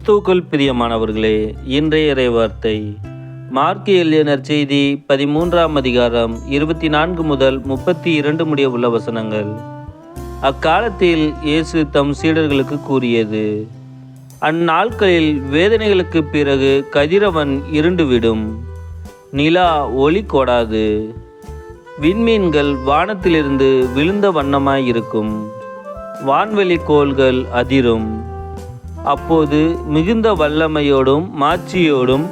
கிறிஸ்துவுக்குள் பிரியமானவர்களே, இன்றைய இறைவார்த்தை மார்க்கு எழுதிய நற்செய்தி 13ஆம் அதிகாரம் 24 முதல் 32 முடிய உள்ள வசனங்கள். அக்காலத்தில் இயேசு தம் சீடர்களுக்கு கூறியது: அந்நாட்களில் வேதனைகளுக்கு பிறகு கதிரவன் இருண்டுவிடும், நிலா ஒளி கொடாது, விண்மீன்கள் வானத்திலிருந்து விழுந்த வண்ணமாயிருக்கும், வான்வெளி கோள்கள் அதிரும். அப்போது மிகுந்த வல்லமையோடும் மாட்சியோடும்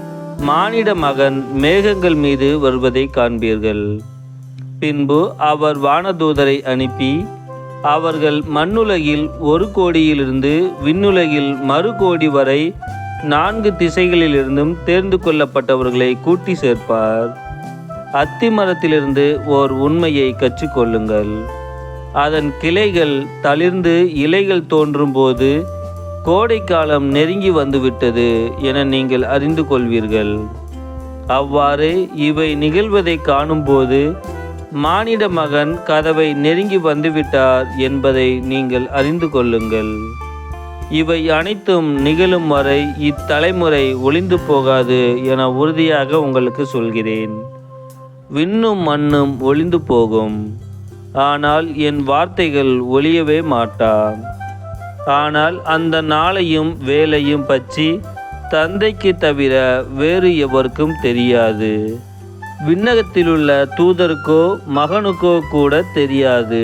மானிட மகன் மேகங்கள் மீது வருவதை காண்பீர்கள். பின்பு அவர் வானதூதரை அனுப்பி அவர்கள் மண்ணுலகில் 1 கோடியிலிருந்து விண்ணுலகில் 1 கோடி வரை 4 திசைகளிலிருந்தும் தேர்ந்து கொள்ளப்பட்டவர்களை கூட்டி சேர்ப்பார். அத்திமரத்திலிருந்து ஓர் உண்மையை கற்றுக்கொள்ளுங்கள். அதன் கிளைகள் தளிர்ந்து இலைகள் தோன்றும் போது கோடைக்காலம் நெருங்கி வந்துவிட்டது என நீங்கள் அறிந்து கொள்வீர்கள். அவ்வாறு இவை நிகழ்வதை காணும்போது மானிட மகன் கதவை நெருங்கி வந்துவிட்டார் என்பதை நீங்கள் அறிந்து கொள்ளுங்கள். இவை அனைத்தும் நிகழும் வரை இத்தலைமுறை ஒளிந்து போகாது என உறுதியாக உங்களுக்கு சொல்கிறேன். விண்ணும் மண்ணும் ஒளிந்து போகும், ஆனால் என் வார்த்தைகள் ஒளியவே மாட்டா. ஆனால் அந்த நாளையும் வேலையும் பற்றி தந்தைக்கு தவிர வேறு எவருக்கும் தெரியாது. விண்ணகத்திலுள்ள தூதருக்கோ மகனுக்கோ கூட தெரியாது.